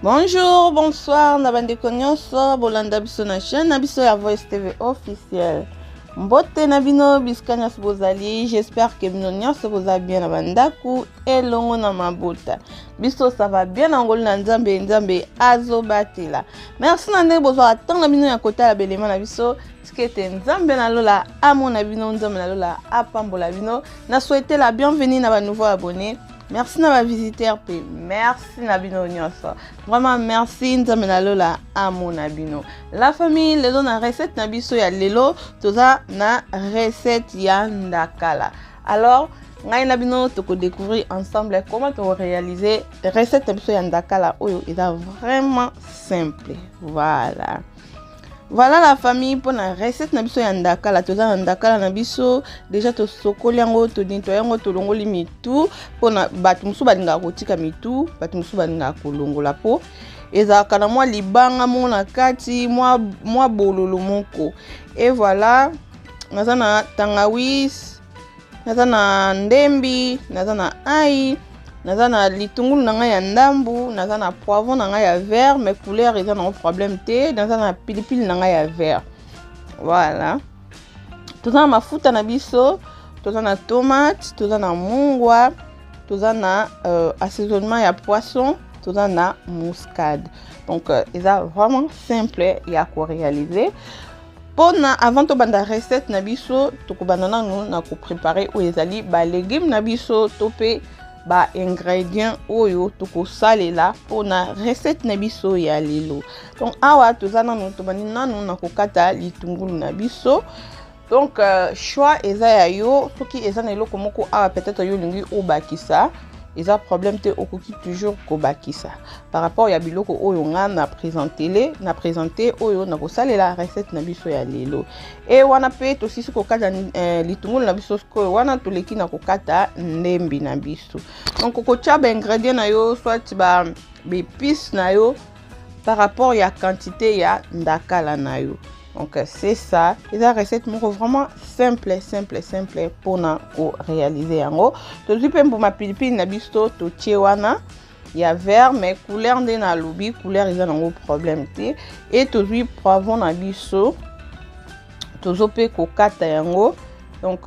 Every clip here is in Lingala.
Bonjour, bonsoir, Nabandeko nyonso, bolanda biso na chaîne na biso ya Voice TV officiel. Mbote na bino bisika nyonso bozali, j'espère que bino nyonso boza bien na bandaku elongo na mabota. Biso ça va bien na ngolo na nzambe azobatela. Merci na ndenge bozwa attendre na bino ya kota la belema na biso, tikete nzambe na lola amona bino nzambe na lola apambola bino. Na souhaiter la bienvenue na ba nouveaux abonnés. Merci na ba visiteur pe merci na bino nyonso. Vraiment merci nzambe na lola amona bino. La famille les donne recette na biso ya lelo toza na recette ya ndakala. Alors ngai na bino toko découvrir ensemble comment to réaliser recette na biso ya ndakala oyo eza vraiment simple. Voilà la famille pour la recette na biso ya ndakala. Toza na ndakala na biso déjà to sokoli yango to nettoyer yango to longoli mitu pona batu musu balinga kotika mitu batu musu balinga kolongola po ezalaka na mwa libanga mo na kati mwa bololo moko. Et voilà naza na tangawis, naza na ndembi, naza na ai, naza na litungulu na ngai ya ndambu, naza na poivron na ngai ya vert, mais couleur eza na problème te, naza na pilipili na ngai ya vert. Voilà. Toza na mafuta na biso, toza na tomate, toza na mungwa, toza na assaisonnement ya poisson, toza na muscade. Donc eza vraiment simple ya ko réaliser. Avant de banda recette na biso, toko banana na ko préparer ou ezali ba légumes na biso topé ba ingrédients oyo toko salela pona recette na biso ya lelo. Donc awa tozana no tobani nanu na kokata litungulu na biso. Donc choix eza ya yo soki eza na eloko moko awa peut-être yo lingi obakisa eza problème te okoki toujours kobakisa par rapport ya biloko oyo nga na présenter oyo na kosalela recette na biso ya lelo. Et wana pe to sisi kokata litungulu na biso ko wana to leki na kokata ndembi na biso. Donc kokocha ba ingrédients na yo soit ba épices na yo par rapport ya quantité ya ndakala na yo. Donc c'est ça, c'est une recette vraiment simple pour na ko réaliser yango. To zipe pour ma pilipili na biso to wana ya vert mais couleur de na lobi couleur ils ont un problème te. Et to zi poivron na biso to zope ko kata yango. Donc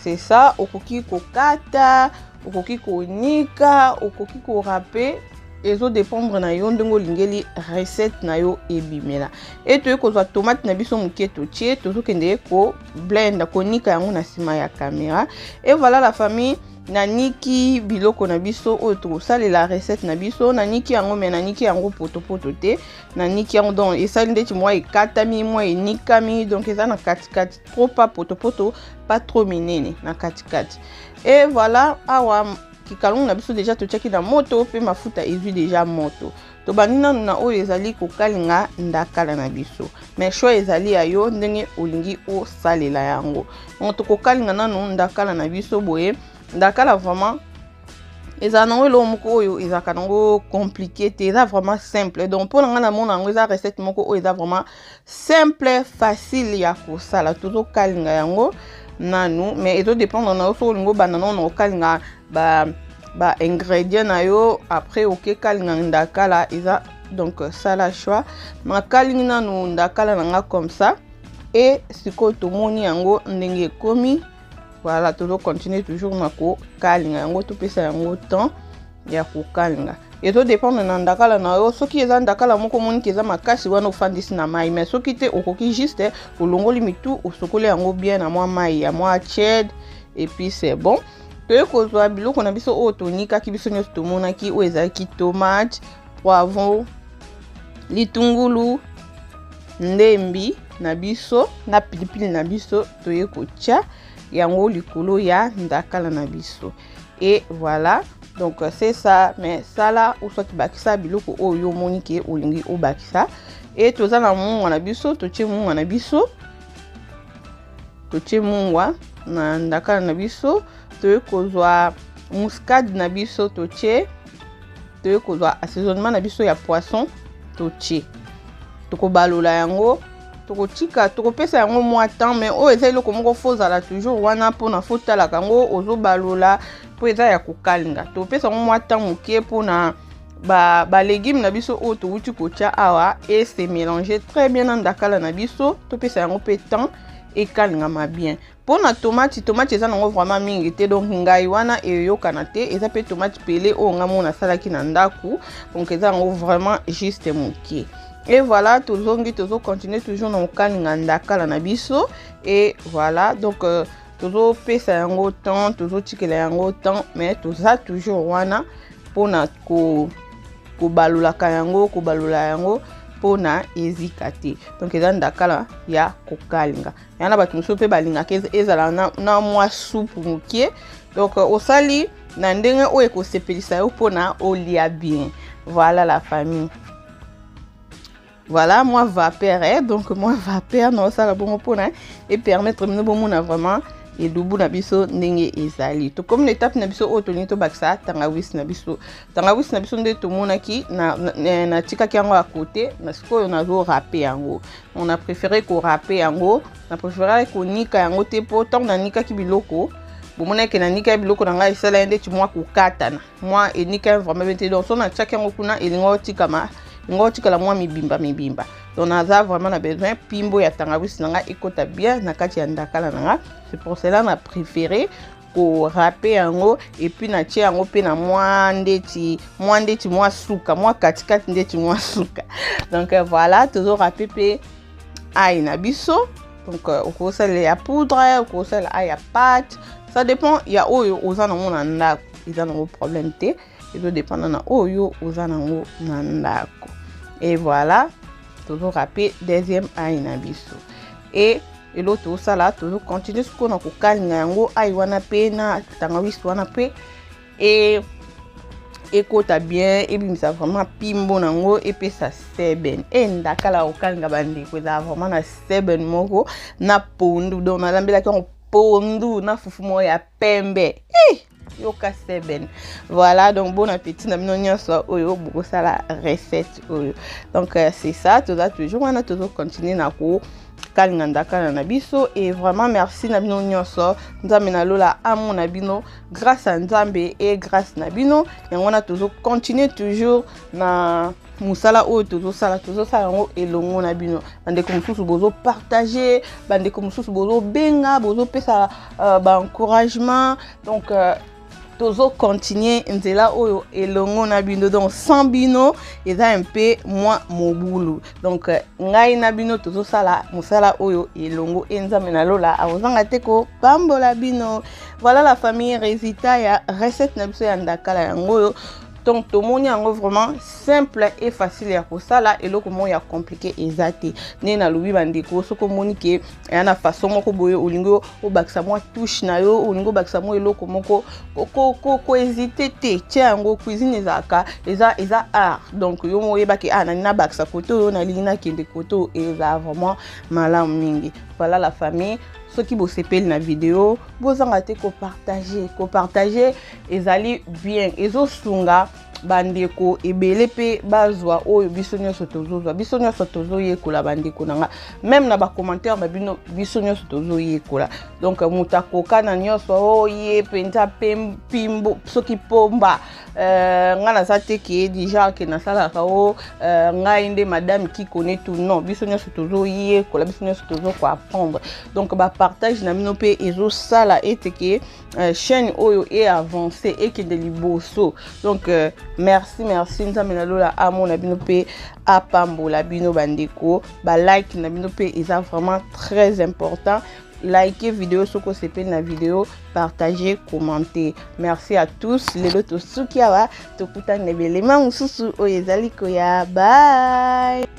c'est ça, okoki ko kata, okoki ko nika, okoki ko râper. Ezo dépendre na yo ndongo lingeli recette na yo ebimela. Et to ekozwa tomate na biso muke to tie to zokende ko blend ko nika yango na sima ya caméra. Et voilà la famille na niki biloko na biso oyo to salela recette na biso na niki yango me na niki yango poto te na niki yango donc esali ndeti moi ekatami moi enikami donc eza na kati trop pas poto pas trop minene na kati. Et voilà awa kikalungu na biso déjà to cheki na moto pe mafuta ezui déjà moto to banina na oyo ezali ko kalinga ndakala na biso mais choix ezali ya yo ndenge olingi o salela yango. On to ko kalinga nanu ndakala na biso boye ndakala vraiment eza na welo moko oyo eza kanango compliqué te eza vraiment simple. Donc pour nga na mona ngo eza recette moko oyo eza vraiment simple facile ya ko sala to kalinga yango nanu mais ezo dépendre na so lingo banana na kalinga ba ingrédients na yo après OK kalinga ndakala eza donc ça la choix ma kalinga nanu ndakala nanga comme ça. Et siko to moni yango ndenge komi. Voilà, toujours continuer toujours na ko kalinga yango to pesa yango temps ya ko kalinga. Et to dépend na ndakala na yo soki eza ndakala moko moni keza makasi wana ofandisi na mai mais soki te okoki juste olongoli mitu osokoli yango bien na mwa mai ya mwa ched et puis c'est bon. To ekozwa biloko na biso oyo tonika ki biso nyonso tomonaki oyo ezalaki tomate, poivron, litungulu, ndembi na biso na pilipili na biso toye kotia yango likolo ya ndakala na biso. Et voilà donc c'est ça mais ça là ou soit bakisa biloko oyo moniki olingi obakisa. Et toza na mungwa na biso totie mungwa na biso totie mungwa na ndakala na biso toye kozwa muscade na biso totie toye kozwa assaisonnement na biso ya poisson totie toko balola yango tokotika tokopesa yango mwa temps mais o eza eloko moko fozala toujours wana pona fotala kango ozo balola po eza ya kokalinga topesa yango mwa temps moke pona ba légumes na biso o to wuti ko tia awa et c'est mélangé très bien na ndakala na biso to pesa yango pe temps et kalingama bien. Pour na tomate eza nango vraiment mingi te, donc ngai wana e yokana te, eza pe tomate pelé o nga mona salaki na ndaku, donc eza nango vraiment juste moké. Et voilà, tozo continuer toujours na kalinga ndakala na biso et voilà, donc tozo pesa yango temps, tozo tikela yango temps, mais toza toujours wana pona ko balula yango pona ezika te. Donc eza ndakala ya kokalinga. Yana batu mosusu pe balinga ezala na mwa soupe mokie. Donc osali na ndenge o ekosepelisa yo pona olia bien. Voilà la famille. Voilà, moi vapeur, donc moi vapeur non ça la bon pona et permettre de bon mona vraiment et dubu na biso ndenge ezali. To comme l'étape na biso otoni to baksa tangawisi na biso. Tangawisi na biso nde to monaki na tika kiango à côté, na siko na zo râper yango. On a préféré ko râper yango, on a préféré ko nika yango te po tant na nika ki biloko. Bon mona ke na nika biloko na ngai sala ende ti moi ko katana. Moi et nika vraiment bete donc so na tika yango kuna elingo tika ma ngoti kala mwa mibimba. Donc naza vraiment na besoin pimbo ya tangawisi nanga ekota bien na kati ya ndakala nanga. C'est pour cela na préféré ko râper yango et puis na tia yango pe na mwa ndeti mwa suka, mwa katikati ndeti mwa suka. Donc voilà, toujours râper pe aïe na biso. Donc au sel ya poudre, au sel aïe ya pâte. Ça dépend, il y a oyo ozana mona ndako, ils ont un problème té. Il doit dépendre na oyo ozanango na ndako. Et voilà, toujours râper deuxième aïe na biso. Et l'autre ça là, toujours continuer ce qu'on a ko kalinga yango aïe wana pe na tangawisi wana pe et ekota bien et puis ça vraiment pimbo nango et puis ça seben. Et ndakala o kalinga bandi ko za vraiment na seben moko na pondu donc na lambela ko pondu na fufu mo ya pembe. Yoka seben. Voilà, donc bon appétit na bino nyonso oyo boko sala recette oyo. Donc c'est ça, tout ça toujours on a toujours continuer na ko kalinga ndakala na biso et vraiment merci na bino nyonso nzambe na lola amo na bino grâce à nzambe et grâce na bino et on a toujours continuer toujours na musala oyo toujours sala yango elongo na bino bande comme mosusu bozo partager bande comme mosusu bozo benga bozo pesa ba encouragement donc tozo continuer nzela oyo elongo na bino donc sans bino eza un peu moins mobulu donc ngai na bino tozo sala musala oyo elongo enzame na lola awozanga teko pambola bino. Voilà la famille résultat ya recette na biso ya ndakala yango. Donc tout le monde est vraiment simple et facile à kosala et loko mo ya compliqué ezate ne na lubi bandeko soko moni ke yana façon moko boye olingo o baksa mo touche na yo olingo baksa mo eloko moko ko hésiter te tia yango cuisine ezaka eza art donc yo mo yeba ke na baksa koto na lina kende koto eza vraiment malamu mingi. Voilà la famille. Ceux qui vous sepellent la vidéo, vous en avez ko partager, ezali bien, ezo sunga bandeko ebele pe bazwa oyo biso nyonso tozo yekola bandeko nanga même na ba commentaire ba bino biso nyonso tozo yekola donc mutakoka na nyonso ye penza pimbo soki pomba ngana za te ki déjà que na sala ka ngai nde madame qui connaît tout non biso nyonso tozo yekola biso nyonso tozo ko apprendre donc ba partage na bino pe ezo sala eteke chaîne oyo est avancée et que de liboso donc merci nzambe na lola amo na bino pe apambola bino bandeko ba like na bino pe eza vraiment très important. Likez vidéo soko sepeli na vidéo, partagez, commentez. Merci à tous. Lelo to suki awa to kutana belema mususu oyezali koya. Bye.